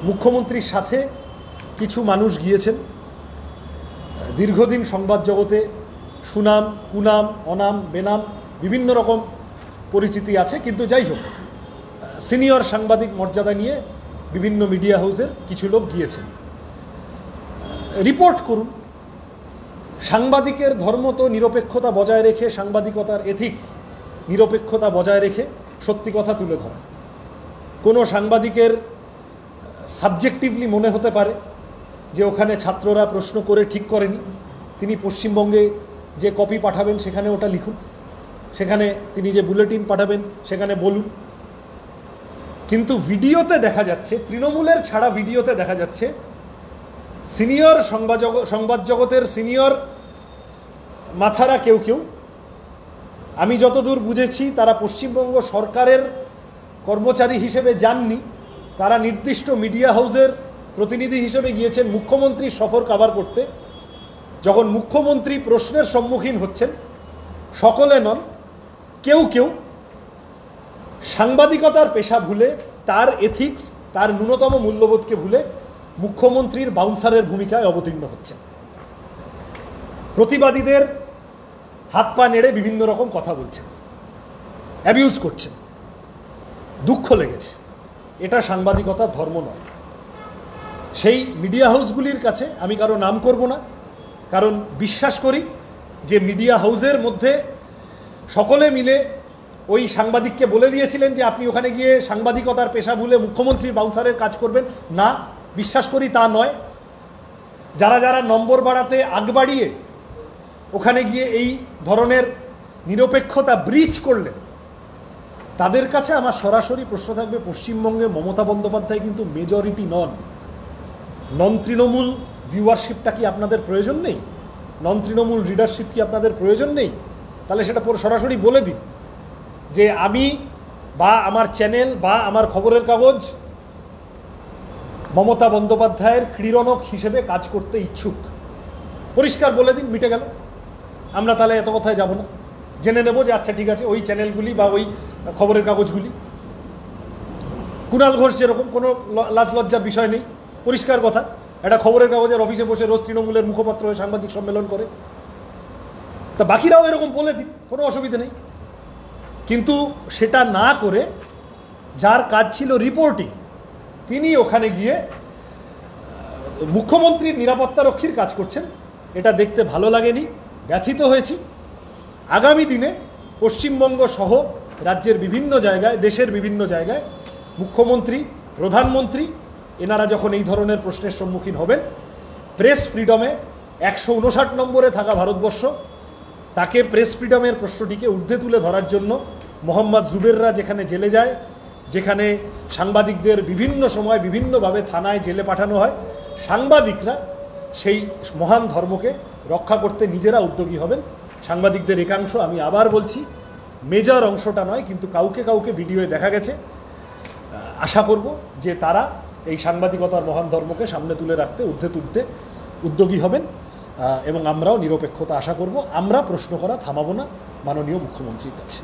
মুখ্যমন্ত্রীর সাথে কিছু মানুষ গিয়েছেন। দীর্ঘদিন সংবাদ জগতে সুনাম, কুনাম, অনাম, বেনাম বিভিন্ন রকম পরিচিতি আছে, কিন্তু যাই হোক, সিনিয়র সাংবাদিক মর্যাদা নিয়ে বিভিন্ন মিডিয়া হাউসের কিছু লোক গিয়েছেন। রিপোর্ট করুন। সাংবাদিকের ধর্ম তো নিরপেক্ষতা বজায় রেখে, সাংবাদিকতার এথিক্স নিরপেক্ষতা বজায় রেখে সত্যি কথা তুলে ধরা। কোনো সাংবাদিকের সাবজেক্টিভলি মনে হতে পারে যে ওখানে ছাত্ররা প্রশ্ন করে ঠিক করেনি, তিনি পশ্চিমবঙ্গে যে কপি পাঠাবেন সেখানে ওটা লিখুন, সেখানে তিনি যে বুলেটিন পাঠাবেন সেখানে বলুন। কিন্তু ভিডিওতে দেখা যাচ্ছে, তৃণমূলের ছাড়া ভিডিওতে দেখা যাচ্ছে সিনিয়র সংবাদ জগতের সিনিয়র মাথারা কেউ কেউ, আমি যতদূর বুঝেছি তারা পশ্চিমবঙ্গ সরকারের কর্মচারী হিসেবে যাননি, তারা নির্দিষ্ট মিডিয়া হাউসের প্রতিনিধি হিসেবে গিয়েছেন মুখ্যমন্ত্রীর সফর কভার করতে। যখন মুখ্যমন্ত্রী প্রশ্নের সম্মুখীন হচ্ছেন, সকলে নন, কেউ কেউ সাংবাদিকতার পেশা ভুলে, তার এথিক্স, তার ন্যূনতম মূল্যবোধকে ভুলে মুখ্যমন্ত্রীর বাউন্সারের ভূমিকায় অবতীর্ণ হচ্ছেন। প্রতিবাদীদের হাত পা নেড়ে বিভিন্ন রকম কথা বলছেন, অ্যাবিউজ করছেন। দুঃখ লেগেছে। এটা সাংবাদিকতার ধর্ম নয়। সেই মিডিয়া হাউসগুলির কাছে আমি কারো নাম করব না, কারণ বিশ্বাস করি যে মিডিয়া হাউসের মধ্যে সকলে মিলে ওই সাংবাদিককে বলে দিয়েছিলেন যে আপনি ওখানে গিয়ে সাংবাদিকতার পেশা ভুলে মুখ্যমন্ত্রীর বাউন্সারের কাজ করবেন না। বিশ্বাস করি তা নয়। যারা যারা নম্বর বাড়াতে আগ বাড়িয়ে ওখানে গিয়ে এই ধরনের নিরপেক্ষতা ব্রিচ করলেন, তাদের কাছে আমার সরাসরি প্রশ্ন থাকবে, পশ্চিমবঙ্গে মমতা বন্দ্যোপাধ্যায় কিন্তু মেজরিটি নন। নন তৃণমূল ভিউয়ারশিপটা কি আপনাদের প্রয়োজন নেই? নন তৃণমূল লিডারশিপ কি আপনাদের প্রয়োজন নেই? তাহলে সেটা সরাসরি বলে দিন যে আমি বা আমার চ্যানেল বা আমার খবরের কাগজ মমতা বন্দ্যোপাধ্যায়ের ক্রীড়নক হিসেবে কাজ করতে ইচ্ছুক। পরিষ্কার বলে দিন, মিটে গেল। আমরা তাহলে এত কথায় যাব না, জেনে নেব যে আচ্ছা ঠিক আছে, ওই চ্যানেলগুলি বা ওই খবরের কাগজগুলি, কুণাল ঘোষ যেরকম, কোনো লাজ লজ্জার বিষয় নেই, পরিষ্কার কথা। একটা খবরের কাগজের অফিসে বসে রোজ তৃণমূলের মুখপাত্র হয়ে সাংবাদিক সম্মেলন করে, তা বাকিরাও এরকম বলে দিন, কোনো অসুবিধা নেই। কিন্তু সেটা না করে যার কাজ ছিল রিপোর্টিং, তিনি ওখানে গিয়ে মুখ্যমন্ত্রীর নিরাপত্তা রক্ষীর কাজ করছেন। এটা দেখতে ভালো লাগেনি, ব্যথিত হয়েছি। আগামী দিনে পশ্চিমবঙ্গ সহ রাজ্যের বিভিন্ন জায়গায়, দেশের বিভিন্ন জায়গায় মুখ্যমন্ত্রী, প্রধানমন্ত্রী এনারা যখন এই ধরনের প্রশ্নের সম্মুখীন হবেন, প্রেস ফ্রিডমে 159 নম্বরে থাকা ভারতবর্ষ, তাকে প্রেস ফ্রিডমের প্রশ্নটিকে ঊর্ধ্বে তুলে ধরার জন্য মোহাম্মদ জুবেররা যেখানে জেলে যায়, যেখানে সাংবাদিকদের বিভিন্ন সময় বিভিন্নভাবে থানায় জেলে পাঠানো হয়, সাংবাদিকরা সেই মহান ধর্মকে রক্ষা করতে নিজেরা উদ্যোগী হবেন। সাংবাদিকদের একাংশ, আমি আবার বলছি, মেজর অংশটা নয়, কিন্তু কাউকে কাউকে ভিডিওয়ে দেখা গেছে। আশা করব যে তারা এই সাংবাদিকতার মহান ধর্মকে সামনে তুলে রাখতে, ঊর্ধ্বে তুলতে উদ্যোগী হবেন, এবং আমরাও নিরপেক্ষতা আশা করব। আমরা প্রশ্ন করা থামাবো না মাননীয় মুখ্যমন্ত্রীর কাছে।